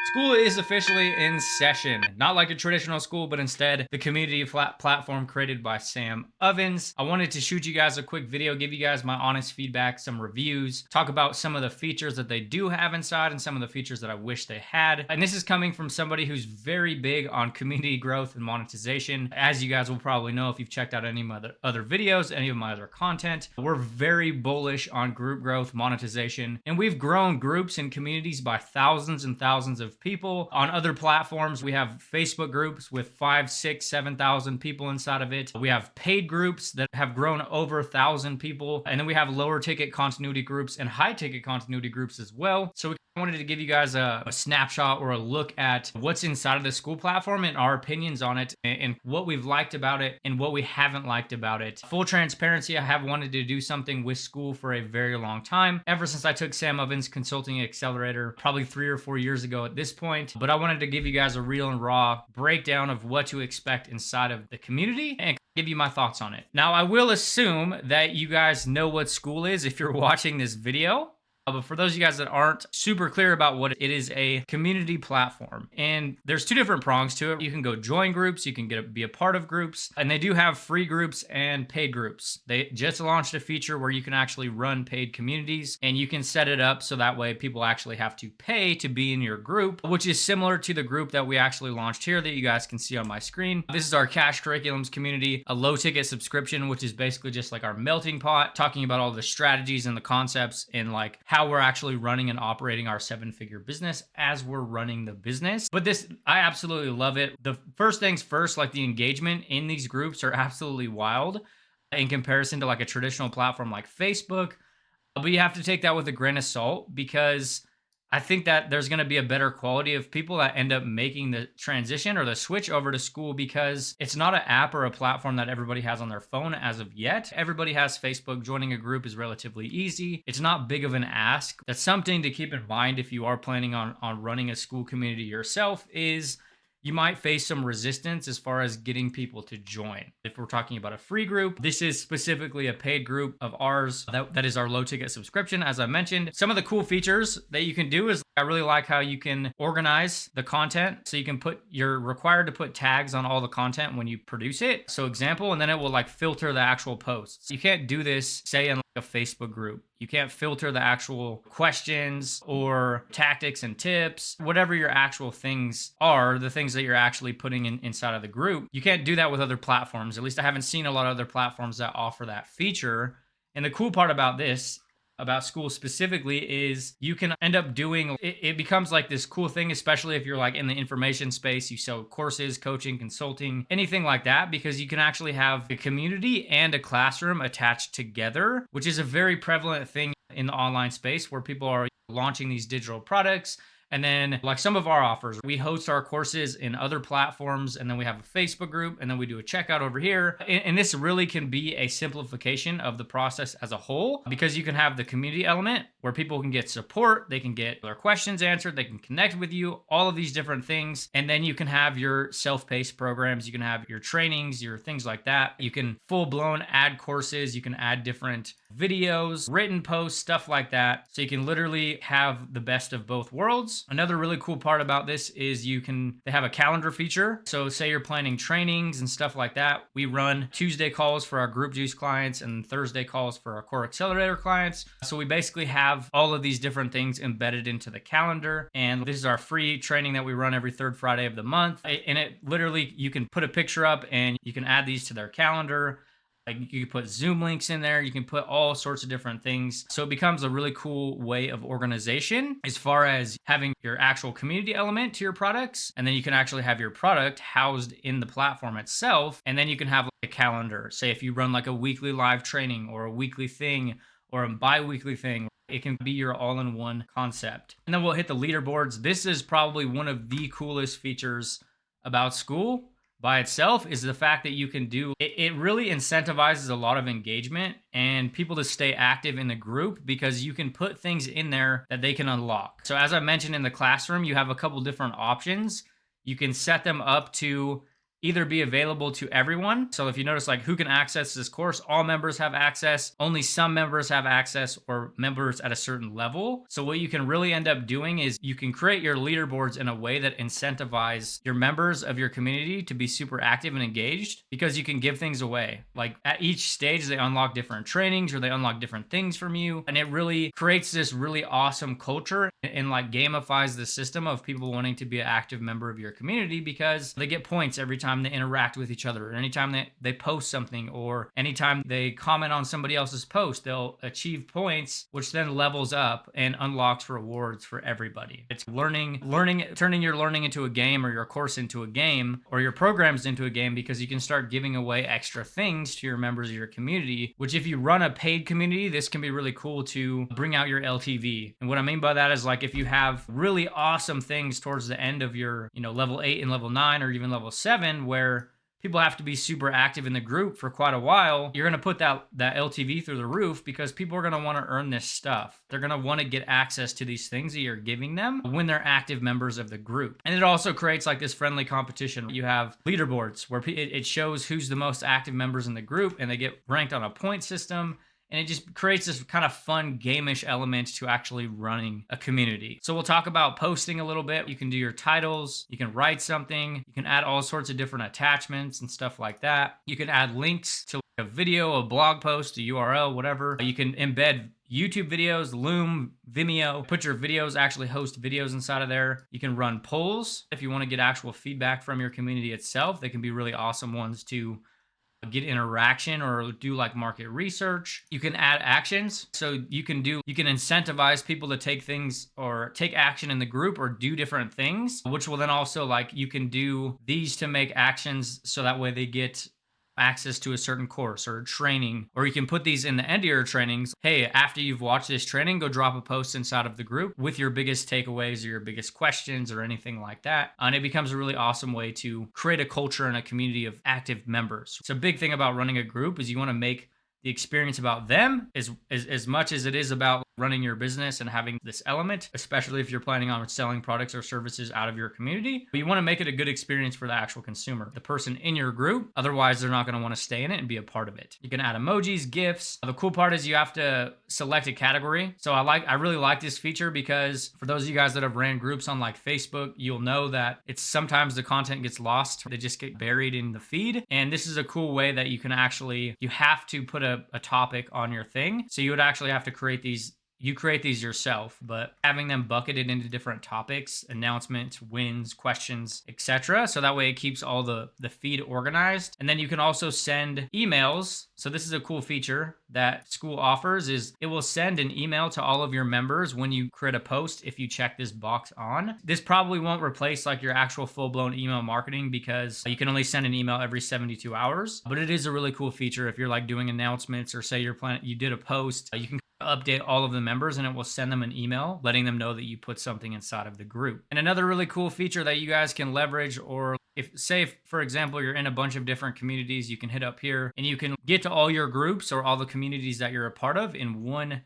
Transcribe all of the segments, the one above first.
School is officially in session. Not like a traditional school, but instead the community platform created by Sam Ovens. I wanted to shoot you guys a quick video, give you guys my honest feedback, some reviews, talk about some of the features that they do have inside and some of the features that I wish they had. And this is coming from somebody who's very big on community growth and monetization. As you guys will probably know if you've checked out any of my other videos, any of my other content, we're very bullish on group growth, monetization, and we've grown groups and communities by thousands and thousands of people. On other platforms, we have Facebook groups with 5, 6, 7,000 people inside of it. We have paid groups that have grown over 1,000 people. And then we have lower ticket continuity groups and high ticket continuity groups as well. So I wanted to give you guys a snapshot or a look at what's inside of the Skool platform and our opinions on it and what we've liked about it and what we haven't liked about it. Full transparency, I have wanted to do something with Skool for a very long time, ever since I took Sam Ovens Consulting Accelerator probably 3 or 4 years ago at this point. But I wanted to give you guys a real and raw breakdown of what to expect inside of the community and give you my thoughts on it. Now, I will assume that you guys know what Skool is if you're watching this video. But for those of you guys that aren't super clear about what it is, a community platform. And there's 2 different prongs to it. You can go join groups, you can be a part of groups, and they do have free groups and paid groups. They just launched a feature where you can actually run paid communities and you can set it up so that way people actually have to pay to be in your group, which is similar to the group that we actually launched here that you guys can see on my screen. This is our cash curriculums community, a low ticket subscription, which is basically just like our melting pot, talking about all the strategies and the concepts and like how we're actually running and operating our 7-figure business as we're running the business. But this, I absolutely love it. The first things first, like the engagement in these groups are absolutely wild in comparison to like a traditional platform like Facebook. But you have to take that with a grain of salt because I think that there's going to be a better quality of people that end up making the transition or the switch over to Skool because it's not an app or a platform that everybody has on their phone as of yet. Everybody has Facebook. Joining a group is relatively easy. It's not big of an ask. That's something to keep in mind if you are planning on running a Skool community yourself is you might face some resistance as far as getting people to join. If we're talking about a free group, this is specifically a paid group of ours. That is our low ticket subscription, as I mentioned. Some of the cool features that you can do is I really like how you can organize the content. So you can you're required to put tags on all the content when you produce it. So example, and then it will like filter the actual posts. You can't do this, say in like a Facebook group. You can't filter the actual questions or tactics and tips, whatever your actual things are, the things that you're actually putting inside of the group. You can't do that with other platforms. At least I haven't seen a lot of other platforms that offer that feature. And the cool part about this, about Skool specifically, is you can end up doing it becomes like this cool thing, especially if you're like in the information space, you sell courses, coaching, consulting, anything like that, because you can actually have a community and a classroom attached together, which is a very prevalent thing in the online space where people are launching these digital products. And then like some of our offers, we host our courses in other platforms, and then we have a Facebook group, and then we do a checkout over here. And this really can be a simplification of the process as a whole because you can have the community element where people can get support, they can get their questions answered, they can connect with you, all of these different things. And then you can have your self-paced programs, you can have your trainings, your things like that. You can full-blown add courses, you can add different videos, written posts, stuff like that. So you can literally have the best of both worlds. Another really cool part about this is they have a calendar feature. So say you're planning trainings and stuff like that. We run Tuesday calls for our Group Juice clients and Thursday calls for our Core Accelerator clients. So we basically have all of these different things embedded into the calendar. And this is our free training that we run every 3rd Friday of the month. And it literally, you can put a picture up and you can add these to their calendar. Like you can put Zoom links in there. You can put all sorts of different things. So it becomes a really cool way of organization as far as having your actual community element to your products. And then you can actually have your product housed in the platform itself. And then you can have like a calendar. Say if you run like a weekly live training or a weekly thing or a bi-weekly thing, it can be your all-in-one concept. And then we'll hit the leaderboards. This is probably one of the coolest features about Skool by itself is the fact that you can do it. It really incentivizes a lot of engagement and people to stay active in the group because you can put things in there that they can unlock. So as I mentioned in the classroom, you have a couple different options. You can set them up to either be available to everyone. So if you notice like who can access this course, all members have access, only some members have access, or members at a certain level. So what you can really end up doing is you can create your leaderboards in a way that incentivize your members of your community to be super active and engaged, because you can give things away. Like at each stage, they unlock different trainings or they unlock different things from you. And it really creates this really awesome culture and like gamifies the system of people wanting to be an active member of your community, because they get points every time they interact with each other, or anytime they post something, or anytime they comment on somebody else's post, they'll achieve points, which then levels up and unlocks rewards for everybody. It's turning your learning into a game, or your course into a game, or your programs into a game, because you can start giving away extra things to your members of your community, which if you run a paid community, this can be really cool to bring out your LTV. And what I mean by that is like if you have really awesome things towards the end of your, level 8 and level 9 or even level 7, where people have to be super active in the group for quite a while, you're going to put that LTV through the roof, because people are going to want to earn this stuff. They're going to want to get access to these things that you're giving them when they're active members of the group. And it also creates like this friendly competition. You have leaderboards where it shows who's the most active members in the group, and they get ranked on a point system. And it just creates this kind of fun game-ish element to actually running a community. So we'll talk about posting a little bit. You can do your titles, you can write something, you can add all sorts of different attachments and stuff like that. You can add links to a video, a blog post, a URL, whatever. You can embed YouTube videos, Loom, Vimeo, put your videos, actually host videos inside of there. You can run polls if you want to get actual feedback from your community itself. They can be really awesome ones to get interaction or do like market research. You can add actions. So you can incentivize people to take things or take action in the group or do different things, which will then also like you can do these to make actions so that way they get access to a certain course or training, or you can put these in the end of your trainings. Hey, after you've watched this training, go drop a post inside of the group with your biggest takeaways or your biggest questions or anything like that. And it becomes a really awesome way to create a culture and a community of active members. It's a big thing about running a group is you want to make the experience about them as much as it is about running your business and having this element, especially if you're planning on selling products or services out of your community. But you want to make it a good experience for the actual consumer, the person in your group. Otherwise, they're not going to want to stay in it and be a part of it. You can add emojis, GIFs. The cool part is you have to select a category. So I really like this feature, because for those of you guys that have ran groups on like Facebook, you'll know that it's sometimes the content gets lost. They just get buried in the feed. And this is a cool way that you can actually, you have to put a topic on your thing. So you would actually have to create these. You create these yourself, but having them bucketed into different topics, announcements, wins, questions, etc. So that way it keeps all the feed organized. And then you can also send emails. So this is a cool feature that Skool offers, is it will send an email to all of your members when you create a post if you check this box on. This probably won't replace like your actual full-blown email marketing, because you can only send an email every 72 hours. But it is a really cool feature if you're like doing announcements, or say you did a post, you can update all of the members and it will send them an email letting them know that you put something inside of the group. And another really cool feature that you guys can leverage, or if say for example you're in a bunch of different communities, you can hit up here and you can get to all your groups or all the communities that you're a part of in one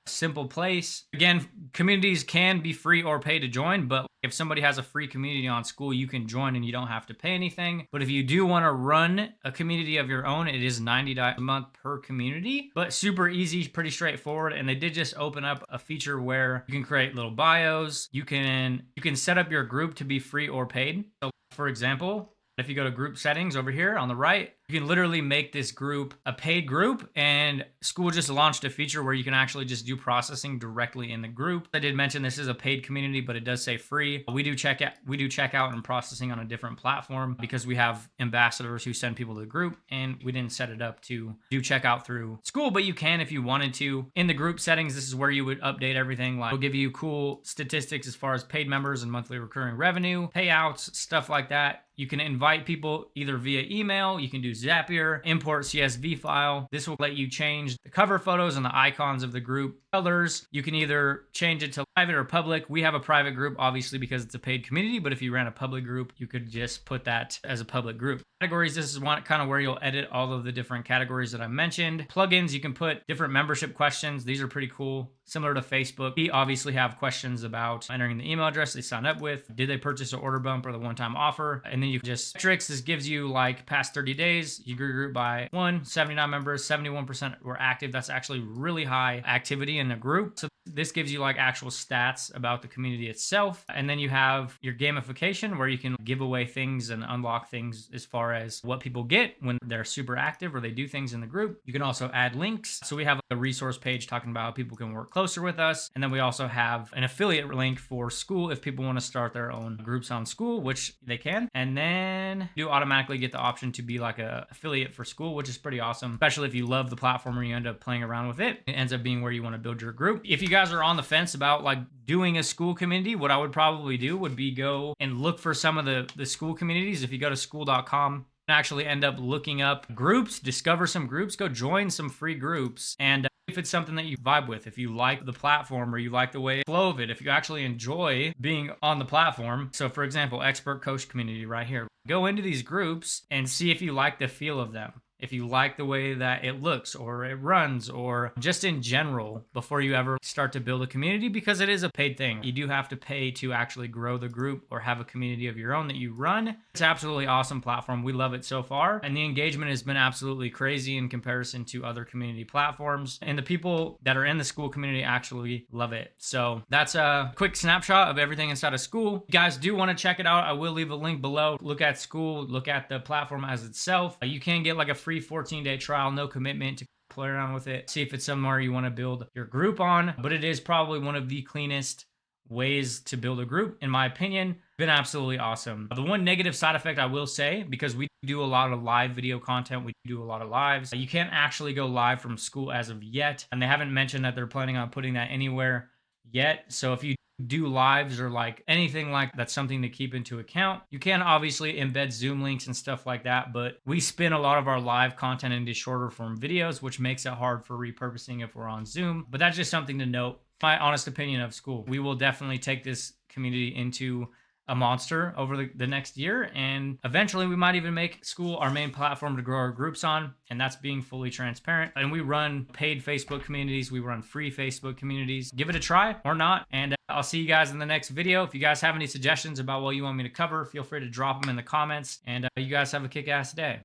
simple place. Again, communities can be free or pay to join, but if somebody has a free community on Skool, you can join and you don't have to pay anything. But if you do want to run a community of your own, it is $90 a month per community, but super easy, pretty straightforward. And they did just open up a feature where you can create little bios. You can set up your group to be free or paid. So for example, if you go to group settings over here on the right, you can literally make this group a paid group, and Skool just launched a feature where you can actually just do processing directly in the group. I did mention this is a paid community, but it does say free. We do checkout and processing on a different platform because we have ambassadors who send people to the group, and we didn't set it up to do checkout through Skool, but you can if you wanted to. In the group settings, this is where you would update everything. Like, it'll give you cool statistics as far as paid members and monthly recurring revenue, payouts, stuff like that. You can invite people either via email, you can do Zapier, import CSV file. This will let you change the cover photos and the icons of the group colors. You can either change it to private or public. We have a private group, obviously, because it's a paid community, but if you ran a public group, you could just put that as a public group. Categories, this is one kind of where you'll edit all of the different categories that I mentioned. Plugins, you can put different membership questions. These are pretty cool. similar to Facebook. We obviously have questions about entering the email address they signed up with. Did they purchase an order bump or the one-time offer? And then you just metrics. This gives you like past 30 days. You grew your group by 79 members, 71% were active. That's actually really high activity in a group. So this gives you like actual stats about the community itself. And then you have your gamification where you can give away things and unlock things as far as what people get when they're super active or they do things in the group. You can also add links. So we have a resource page talking about how people can work closer with us. And then we also have an affiliate link for Skool if people want to start their own groups on Skool, which they can. And then you automatically get the option to be like a affiliate for Skool, which is pretty awesome, especially if you love the platform or you end up playing around with it. It ends up being where you want to build your group. If you guys are on the fence about like doing a Skool community, what I would probably do would be go and look for some of the Skool communities. If you go to skool.com, actually end up looking up groups, discover some groups, go join some free groups. And if it's something that you vibe with, if you like the platform or you like the way flow of it, if you actually enjoy being on the platform. So for example, expert coach community right here, go into these groups and see if you like the feel of them. If you like the way that it looks or it runs or just in general before you ever start to build a community, because it is a paid thing. You do have to pay to actually grow the group or have a community of your own that you run. It's an absolutely awesome platform. We love it so far. And the engagement has been absolutely crazy in comparison to other community platforms. And the people that are in the Skool community actually love it. So that's a quick snapshot of everything inside of Skool. If you guys do want to check it out, I will leave a link below. Look at Skool, look at the platform as itself. You can get like a free 14-day trial, no commitment, to play around with it, see if it's somewhere you want to build your group on. But it is probably one of the cleanest ways to build a group, in my opinion. Been absolutely awesome. The one negative side effect I will say, because we do a lot of live video content, we do a lot of lives, you can't actually go live from Skool as of yet, and they haven't mentioned that they're planning on putting that anywhere yet. So if you do lives or like anything like that's something to keep into account. You can obviously embed Zoom links and stuff like that, but we spin a lot of our live content into shorter form videos, which makes it hard for repurposing if we're on Zoom. But that's just something to note. My honest opinion of Skool. We will definitely take this community into a monster over the next year, and eventually we might even make Skool our main platform to grow our groups on, and that's being fully transparent. And we run paid Facebook communities, we run free Facebook communities. Give it a try or not, and I'll see you guys in the next video. If you guys have any suggestions about what you want me to cover, feel free to drop them in the comments, and you guys have a kick-ass day.